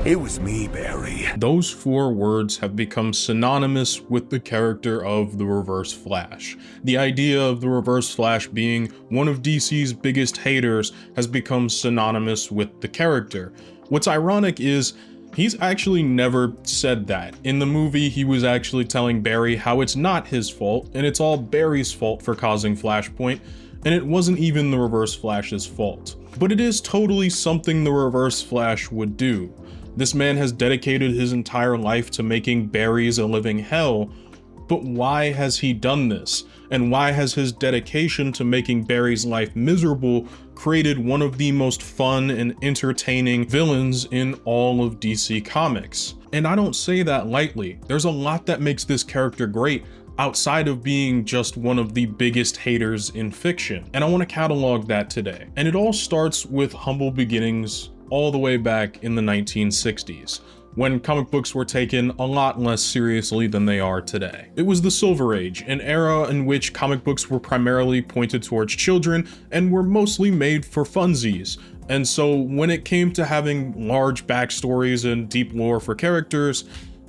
It was me, Barry. Those 4 words have become synonymous with the character of the Reverse Flash. The idea of the Reverse Flash being one of DC's biggest haters has become synonymous with the character. What's ironic is he's actually never said that. In the movie, he was actually telling Barry how it's not his fault, and it's all Barry's fault for causing Flashpoint, and it wasn't even the Reverse Flash's fault. But it is totally something the Reverse Flash would do. This man has dedicated his entire life to making Barry's a living hell, but why has he done this? And why has his dedication to making Barry's life miserable created one of the most fun and entertaining villains in all of DC Comics? And I don't say that lightly. There's a lot that makes this character great outside of being just one of the biggest haters in fiction. And I want to catalog that today. And it all starts with humble beginnings all the way back in the 1960s, when comic books were taken a lot less seriously than they are today. It was the Silver Age, an era in which comic books were primarily pointed towards children and were mostly made for funsies. And so when it came to having large backstories and deep lore for characters,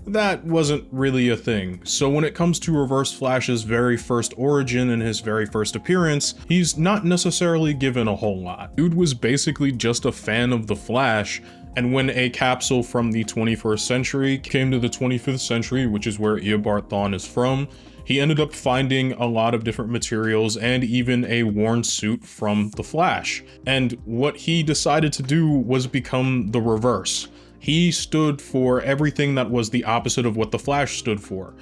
that wasn't really a thing. So when it comes to Reverse Flash's very first origin and his very first appearance, he's not necessarily given a whole lot. Dude was basically just a fan of the Flash, and when a capsule from the 21st century came to the 25th century, which is where Eobard Thawne is from, he ended up finding a lot of different materials and even a worn suit from the Flash. And what he decided to do was become the Reverse. He stood for everything that was the opposite of what the Flash stood for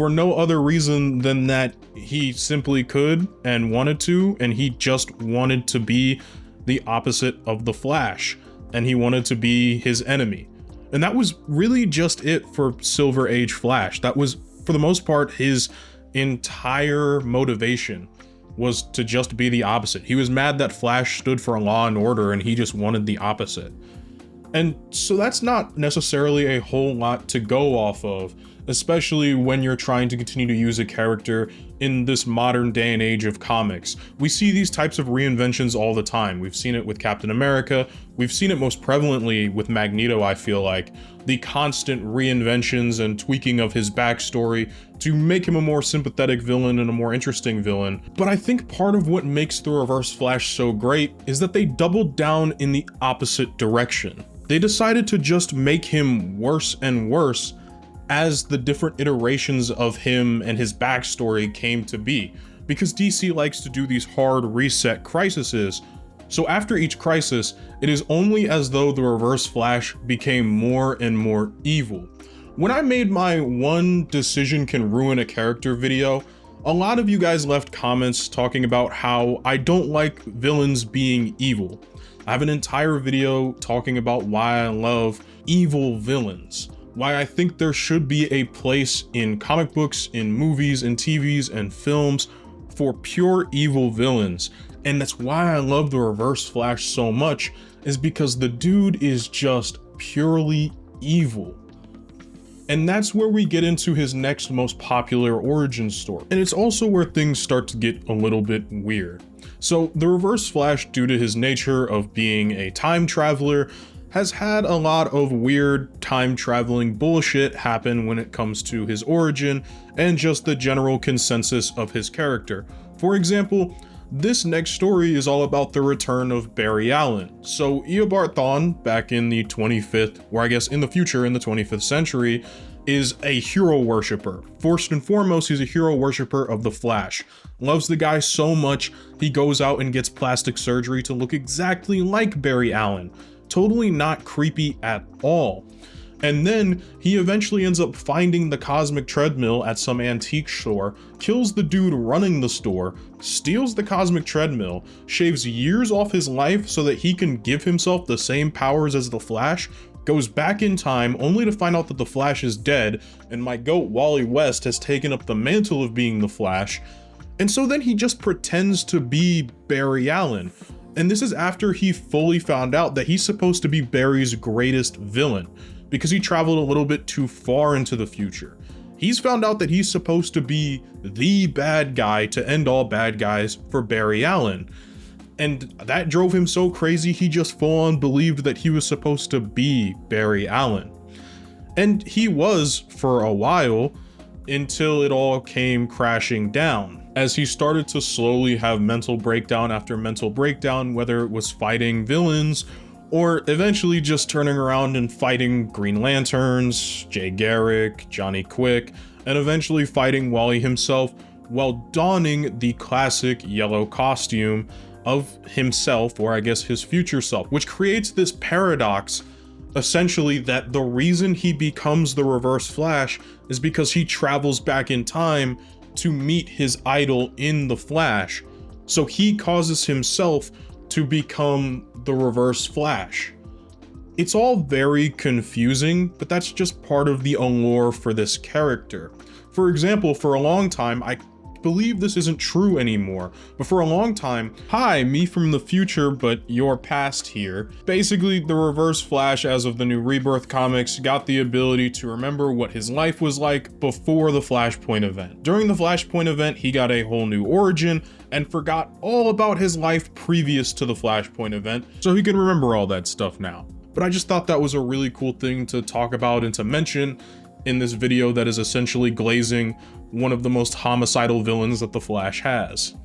no other reason than that he simply could and wanted to, and he just wanted to be the opposite of the Flash, and he wanted to be his enemy. And that was really just it for Silver Age Flash. That was, for the most part, his entire motivation was to just be the opposite. He was mad that Flash stood for law and order, and he just wanted the opposite. And so that's not necessarily a whole lot to go off of, especially when you're trying to continue to use a character in this modern day and age of comics. We see these types of reinventions all the time. We've seen it with Captain America. We've seen it most prevalently with Magneto, I feel like. The constant reinventions and tweaking of his backstory to make him a more sympathetic villain and a more interesting villain. But I think part of what makes the Reverse Flash so great is that they doubled down in the opposite direction. They decided to just make him worse and worse as the different iterations of him and his backstory came to be, because DC likes to do these hard reset crises. So after each crisis, it is only as though the Reverse Flash became more and more evil. When I made my one decision can ruin a character video, a lot of you guys left comments talking about how I don't like villains being evil. I have an entire video talking about why I love evil villains, why I think there should be a place in comic books, in movies, and TVs, and films for pure evil villains. And that's why I love the Reverse Flash so much, is because the dude is just purely evil. And that's where we get into his next most popular origin story. And it's also where things start to get a little bit weird. So the Reverse Flash, due to his nature of being a time traveler, has had a lot of weird time traveling bullshit happen when it comes to his origin and just the general consensus of his character. For example, this next story is all about the return of Barry Allen. So Eobard Thawne, back in the 25th, or I guess in the future in the 25th century, is a hero worshiper. First and foremost, he's a hero worshiper of the Flash. Loves the guy so much, he goes out and gets plastic surgery to look exactly like Barry Allen. Totally not creepy at all. And then he eventually ends up finding the cosmic treadmill at some antique store, kills the dude running the store, steals the cosmic treadmill, shaves years off his life so that he can give himself the same powers as the Flash, goes back in time only to find out that the Flash is dead, and my goat Wally West has taken up the mantle of being the Flash. And so then he just pretends to be Barry Allen. And this is after he fully found out that he's supposed to be Barry's greatest villain, because he traveled a little bit too far into the future. He's found out that he's supposed to be the bad guy to end all bad guys for Barry Allen. And that drove him so crazy, he just full on believed that he was supposed to be Barry Allen. And he was for a while, until it all came crashing down, as he started to slowly have mental breakdown after mental breakdown, whether it was fighting villains or eventually just turning around and fighting Green Lanterns, Jay Garrick, Johnny Quick, and eventually fighting Wally himself while donning the classic yellow costume of himself, or I guess his future self, which creates this paradox, essentially, that the reason he becomes the Reverse Flash is because he travels back in time to meet his idol in the Flash. So he causes himself to become the Reverse Flash. It's all very confusing, but that's just part of the allure for this character. For example, for a long time, I believe this isn't true anymore, but for a long time, hi, me from the future, but your past here. Basically, the Reverse Flash, as of the new Rebirth comics, got the ability to remember what his life was like before the Flashpoint event. During the Flashpoint event, he got a whole new origin and forgot all about his life previous to the Flashpoint event, so he can remember all that stuff now. But I just thought that was a really cool thing to talk about and to mention in this video that is essentially glazing one of the most homicidal villains that the Flash has.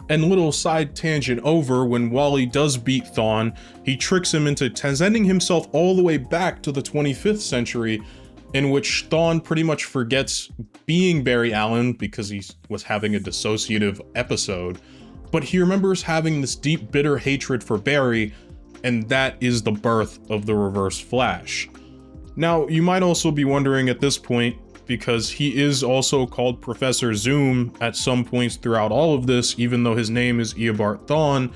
And little side tangent over, when Wally does beat Thawne, he tricks him into sending himself all the way back to the 25th century, in which Thawne pretty much forgets being Barry Allen because he was having a dissociative episode, but he remembers having this deep, bitter hatred for Barry, and that is the birth of the Reverse Flash. Now, you might also be wondering at this point, because he is also called Professor Zoom at some points throughout all of this, even though his name is Eobard Thawne,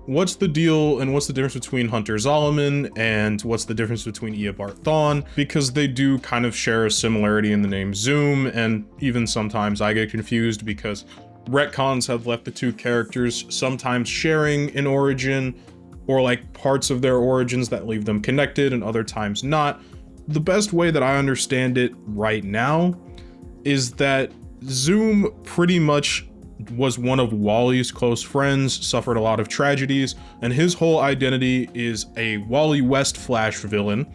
what's the deal and what's the difference between Hunter Zolomon and what's the difference between Eobard Thawne? Because they do kind of share a similarity in the name Zoom, and even sometimes I get confused because retcons have left the two characters sometimes sharing an origin, or like parts of their origins that leave them connected and other times not. The best way that I understand it right now is that Zoom pretty much was one of Wally's close friends, suffered a lot of tragedies, and his whole identity is a Wally West Flash villain,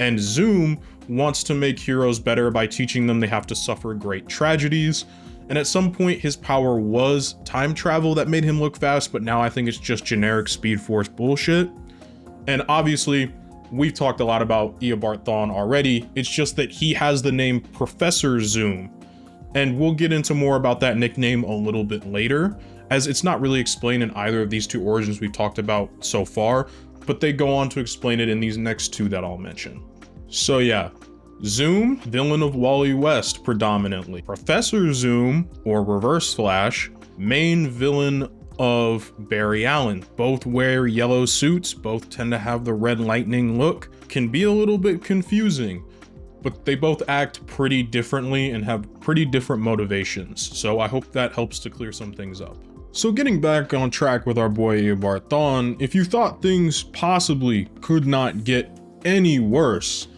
and Zoom wants to make heroes better by teaching them they have to suffer great tragedies. And at some point his power was time travel that made him look fast, but now I think it's just generic Speed Force bullshit. And obviously, we've talked a lot about Eobard Thawne already. It's just that he has the name Professor Zoom. And we'll get into more about that nickname a little bit later, as it's not really explained in either of these two origins we've talked about so far, but they go on to explain it in these next two that I'll mention. So yeah, Zoom, villain of Wally West predominantly. Professor Zoom, or Reverse Flash, main villain of Barry Allen. Both wear yellow suits, both tend to have the red lightning look. Can be a little bit confusing, but they both act pretty differently and have pretty different motivations, so I hope that helps to clear some things up. So getting back on track with our boy Eobard Thawne, if you thought things possibly could not get any worse,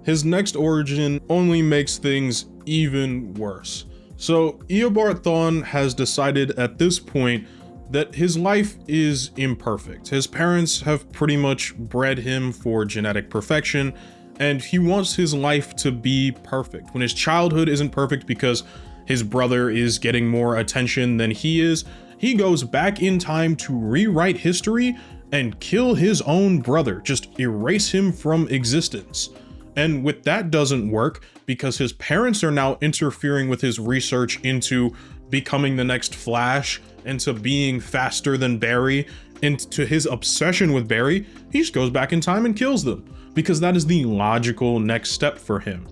his next origin only makes things even worse. So Eobard Thawne has decided at this point that his life is imperfect. His parents have pretty much bred him for genetic perfection, and he wants his life to be perfect. When his childhood isn't perfect because his brother is getting more attention than he is, he goes back in time to rewrite history and kill his own brother, just erase him from existence. And with that doesn't work because his parents are now interfering with his research into becoming the next Flash, into being faster than Barry, and to his obsession with Barry, he just goes back in time and kills them, because that is the logical next step for him.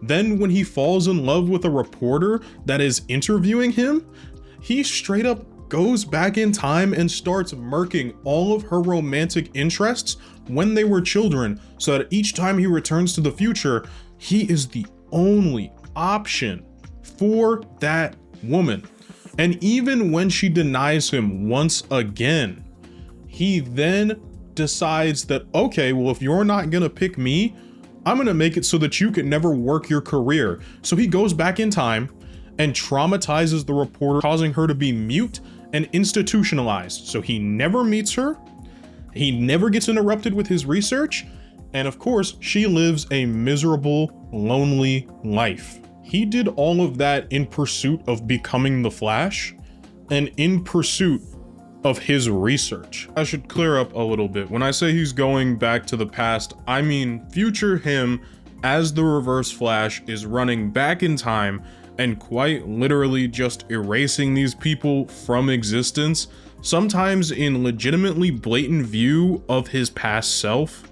Then when he falls in love with a reporter that is interviewing him, he straight up goes back in time and starts murking all of her romantic interests when they were children, so that each time he returns to the future, he is the only option for that woman. And even when she denies him once again, he then decides that, okay, well, if you're not gonna pick me, I'm gonna make it so that you can never work your career. So he goes back in time and traumatizes the reporter, causing her to be mute and institutionalized. So he never meets her, he never gets interrupted with his research, and of course, she lives a miserable, lonely life. He did all of that in pursuit of becoming the Flash and in pursuit of his research. I should clear up a little bit. When I say he's going back to the past, I mean future him as the Reverse Flash is running back in time and quite literally just erasing these people from existence, sometimes in legitimately blatant view of his past self,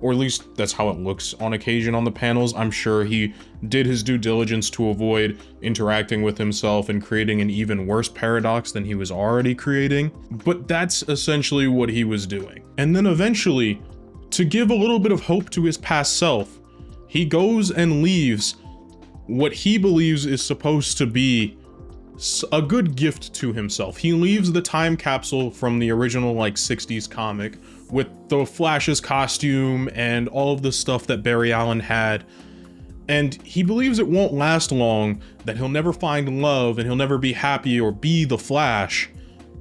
or at least that's how it looks on occasion on the panels. I'm sure he did his due diligence to avoid interacting with himself and creating an even worse paradox than he was already creating, but that's essentially what he was doing. And then eventually, to give a little bit of hope to his past self, he goes and leaves what he believes is supposed to be a good gift to himself. He leaves the time capsule from the original 60s comic with the Flash's costume and all of the stuff that Barry Allen had. And he believes it won't last long, that he'll never find love and he'll never be happy or be the Flash.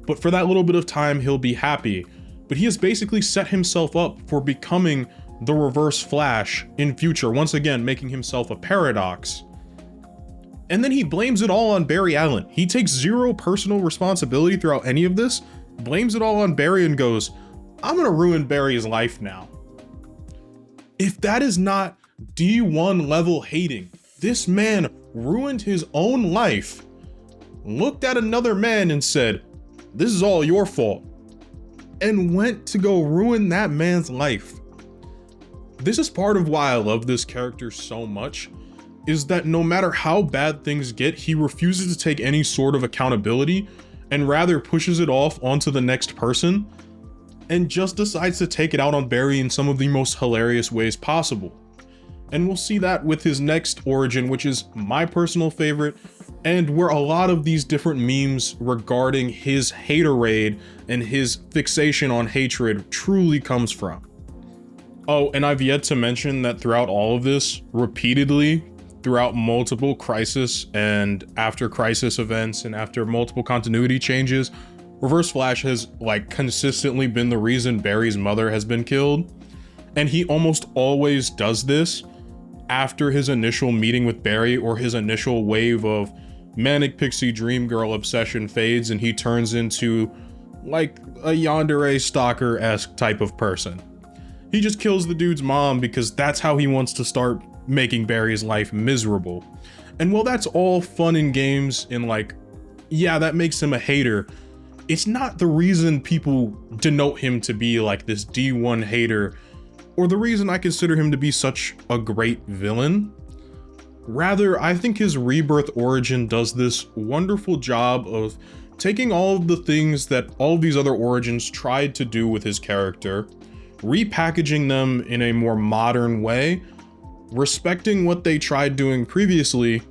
But for that little bit of time, he'll be happy. But he has basically set himself up for becoming the Reverse Flash in future, once again, making himself a paradox. And then he blames it all on Barry Allen. He takes zero personal responsibility throughout any of this, blames it all on Barry and goes, I'm gonna ruin Barry's life now. If that is not D1 level hating, this man ruined his own life, looked at another man and said, this is all your fault, and went to go ruin that man's life. This is part of why I love this character so much, is that no matter how bad things get, he refuses to take any sort of accountability and rather pushes it off onto the next person and just decides to take it out on Barry in some of the most hilarious ways possible. And we'll see that with his next origin, which is my personal favorite, and where a lot of these different memes regarding his haterade and his fixation on hatred truly comes from. Oh, and I've yet to mention that throughout all of this, repeatedly, throughout multiple Crisis and after Crisis events and after multiple continuity changes, Reverse Flash has consistently been the reason Barry's mother has been killed. And he almost always does this after his initial meeting with Barry, or his initial wave of manic pixie dream girl obsession fades and he turns into a yandere stalker-esque type of person. He just kills the dude's mom because that's how he wants to start making Barry's life miserable. And while that's all fun and games and yeah, that makes him a hater, it's not the reason people denote him to be this D1 hater, or the reason I consider him to be such a great villain. Rather, I think his Rebirth origin does this wonderful job of taking all of the things that all of these other origins tried to do with his character, repackaging them in a more modern way, respecting what they tried doing previously,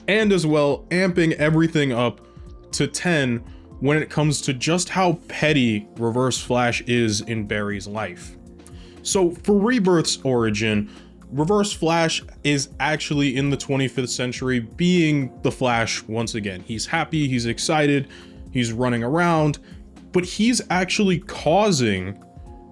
and as well amping everything up to 10 when it comes to just how petty Reverse Flash is in Barry's life. So for Rebirth's origin, Reverse Flash is actually in the 25th century being the Flash once again. He's happy, he's excited, he's running around, but he's actually causing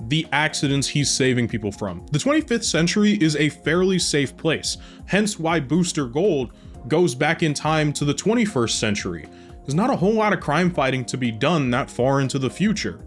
the accidents he's saving people from. The 25th century is a fairly safe place, hence why Booster Gold goes back in time to the 21st century. There's not a whole lot of crime fighting to be done that far into the future.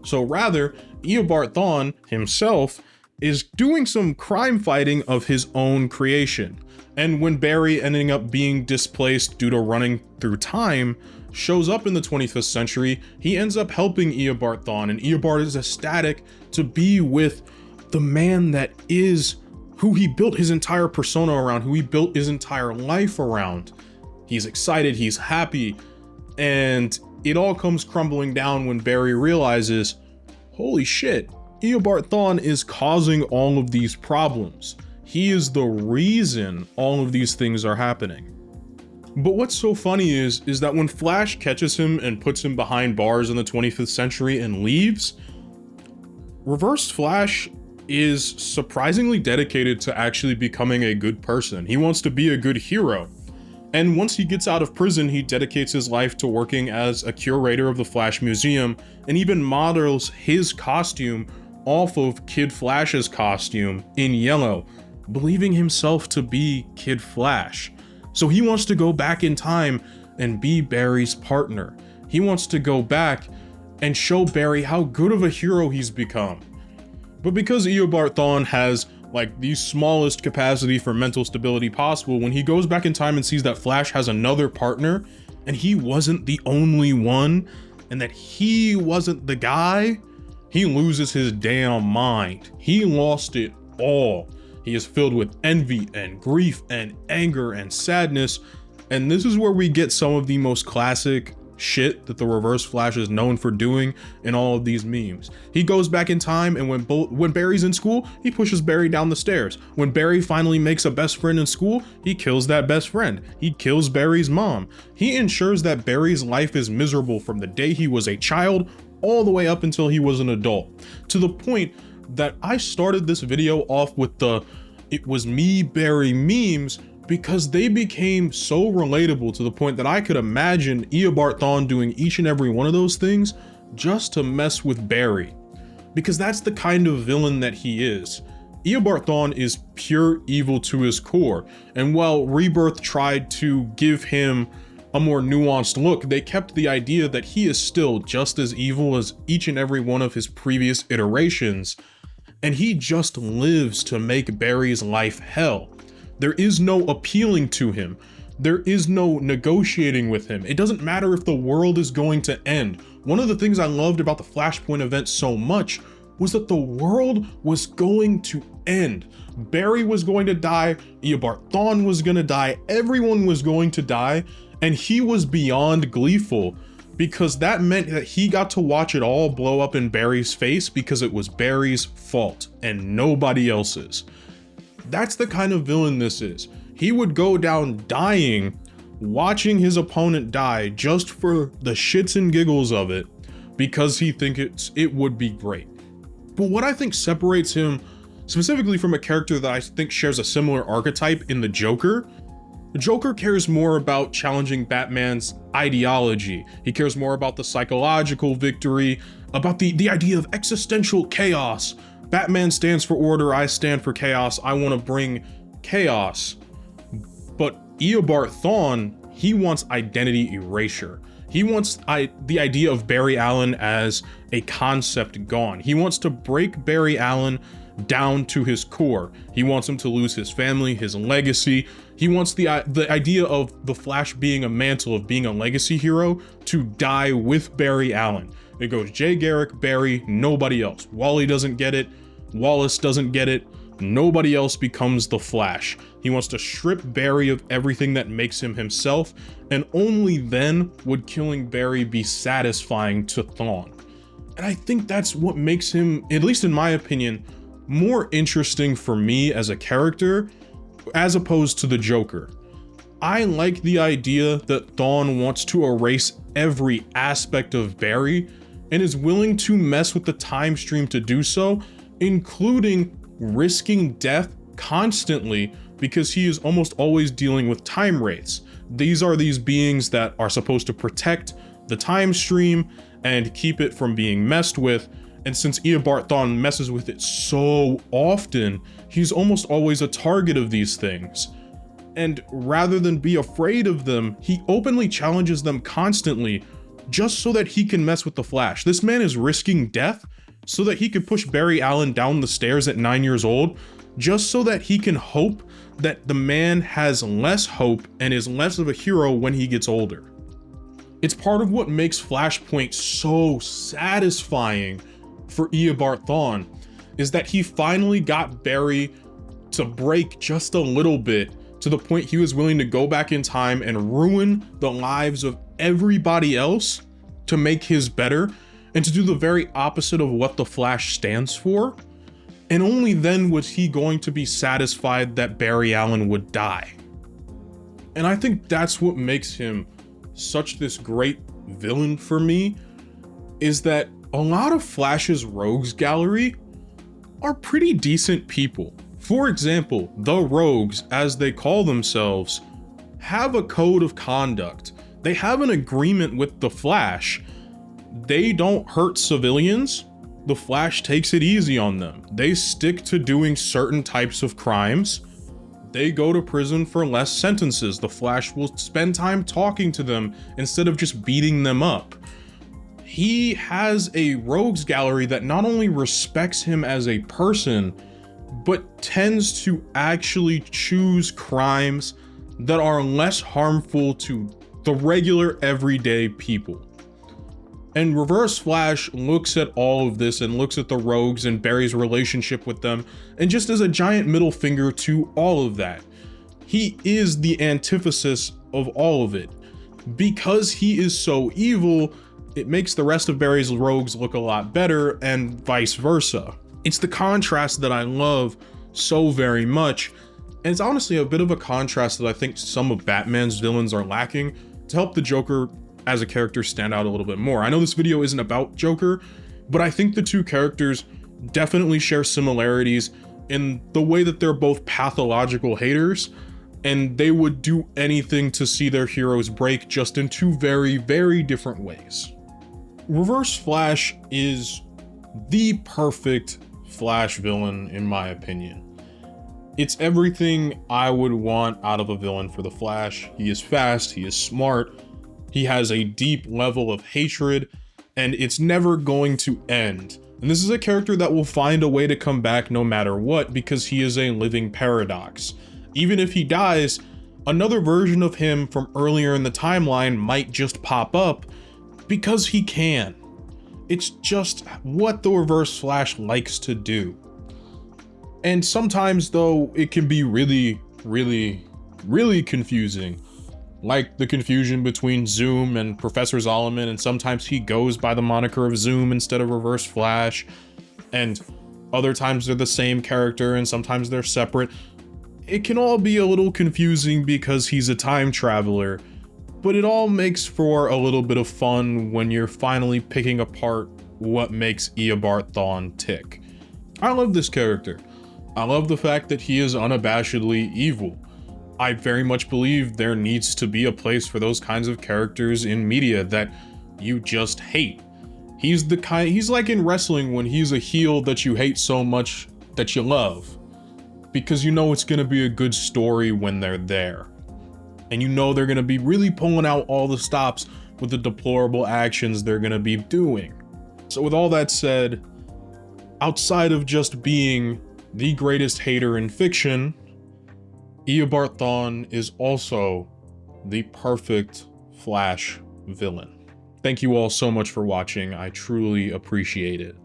So rather, Eobard Thawne himself is doing some crime fighting of his own creation. And when Barry, ending up being displaced due to running through time, shows up in the 25th century, he ends up helping Eobard Thawne, and Eobard is ecstatic to be with the man that is who he built his entire persona around, who he built his entire life around. He's excited, he's happy, and it all comes crumbling down when Barry realizes, holy shit, Eobard Thawne is causing all of these problems. He is the reason all of these things are happening. But what's so funny is that when Flash catches him and puts him behind bars in the 25th century and leaves, Reverse Flash is surprisingly dedicated to actually becoming a good person. He wants to be a good hero. And once he gets out of prison, he dedicates his life to working as a curator of the Flash Museum and even models his costume off of Kid Flash's costume in yellow, believing himself to be Kid Flash. So he wants to go back in time and be Barry's partner. He wants to go back and show Barry how good of a hero he's become. But because Eobard Thawne has like the smallest capacity for mental stability possible, when he goes back in time and sees that Flash has another partner and he wasn't the only one and that he wasn't the guy, he loses his damn mind. He lost it all. He is filled with envy and grief and anger and sadness. And this is where we get some of the most classic shit that the Reverse Flash is known for doing in all of these memes. He goes back in time, and when Barry's in school, he pushes Barry down the stairs. When Barry finally makes a best friend in school, he kills that best friend. He kills Barry's mom. He ensures that Barry's life is miserable from the day he was a child all the way up until he was an adult, to the point that I started this video off with the "it was me, Barry" memes, because they became so relatable to the point that I could imagine Eobard Thawne doing each and every one of those things just to mess with Barry. Because that's the kind of villain that he is. Eobard Thawne is pure evil to his core, and while Rebirth tried to give him a more nuanced look, they kept the idea that he is still just as evil as each and every one of his previous iterations, and he just lives to make Barry's life hell. There is no appealing to him. There is no negotiating with him. It doesn't matter if the world is going to end. One of the things I loved about the Flashpoint event so much was that the world was going to end. Barry was going to die, Eobard Thawne was gonna die, everyone was going to die, and he was beyond gleeful because that meant that he got to watch it all blow up in Barry's face because it was Barry's fault and nobody else's. That's the kind of villain this is. He would go down dying, watching his opponent die just for the shits and giggles of it, because he thinks it would be great. But what I think separates him specifically from a character that I think shares a similar archetype in the Joker cares more about challenging Batman's ideology. He cares more about the psychological victory, about the idea of existential chaos. Batman stands for order, I stand for chaos, I want to bring chaos. But Eobard Thawne, he wants identity erasure. He wants the idea of Barry Allen as a concept gone. He wants to break Barry Allen down to his core. He wants him to lose his family, his legacy. He wants the idea of the Flash being a mantle, of being a legacy hero, to die with Barry Allen. It goes Jay Garrick, Barry, nobody else. Wally doesn't get it. Wallace doesn't get it. Nobody else becomes the Flash. He wants to strip Barry of everything that makes him himself, and only then would killing Barry be satisfying to Thawne. And I think that's what makes him, at least in my opinion, more interesting for me as a character, as opposed to the Joker. I like the idea that Thawne wants to erase every aspect of Barry and is willing to mess with the time stream to do so, including risking death constantly because he is almost always dealing with time wraiths. These are these beings that are supposed to protect the time stream and keep it from being messed with. And since Eobard Thawne messes with it so often, he's almost always a target of these things. And rather than be afraid of them, he openly challenges them constantly just so that he can mess with the Flash. This man is risking death so that he could push Barry Allen down the stairs at 9 years old, just so that he can hope that the man has less hope and is less of a hero when he gets older. It's part of what makes Flashpoint so satisfying for Eobard Thawne, is that he finally got Barry to break just a little bit, to the point he was willing to go back in time and ruin the lives of everybody else to make his better, and to do the very opposite of what the Flash stands for. And only then was he going to be satisfied that Barry Allen would die. And I think that's what makes him such this great villain for me, is that a lot of Flash's rogues gallery are pretty decent people. For example, the Rogues, as they call themselves, have a code of conduct. They have an agreement with the Flash. They don't hurt civilians. The Flash takes it easy on them. They stick to doing certain types of crimes. They go to prison for less sentences. The Flash will spend time talking to them instead of just beating them up. He has a rogues gallery that not only respects him as a person, but tends to actually choose crimes that are less harmful to the regular everyday people. And Reverse Flash looks at all of this and looks at the rogues and Barry's relationship with them, and just as a giant middle finger to all of that. He is the antithesis of all of it. Because he is so evil, it makes the rest of Barry's rogues look a lot better, and vice versa. It's the contrast that I love so very much, and it's honestly a bit of a contrast that I think some of Batman's villains are lacking to help the Joker as a character stand out a little bit more. I know this video isn't about Joker, but I think the two characters definitely share similarities in the way that they're both pathological haters, and they would do anything to see their heroes break, just in two very, very different ways. Reverse Flash is the perfect Flash villain in my opinion. It's everything I would want out of a villain for the Flash. He is fast, he is smart, he has a deep level of hatred, and it's never going to end. And this is a character that will find a way to come back no matter what, because he is a living paradox. Even if he dies, another version of him from earlier in the timeline might just pop up because he can. It's just what the Reverse Flash likes to do. And sometimes though, it can be really, really, really confusing. Like the confusion between Zoom and Professor Zolomon, and sometimes he goes by the moniker of Zoom instead of Reverse Flash, and other times they're the same character and sometimes they're separate. It can all be a little confusing because he's a time traveler, but it all makes for a little bit of fun when you're finally picking apart what makes Eobard Thawne tick. I love this character. I love the fact that he is unabashedly evil. I very much believe there needs to be a place for those kinds of characters in media that you just hate. He's like in wrestling when he's a heel that you hate so much that you love, because you know it's gonna be a good story when they're there. And you know they're gonna be really pulling out all the stops with the deplorable actions they're gonna be doing. So with all that said, outside of just being the greatest hater in fiction, Eobard Thawne is also the perfect Flash villain. Thank you all so much for watching. I truly appreciate it.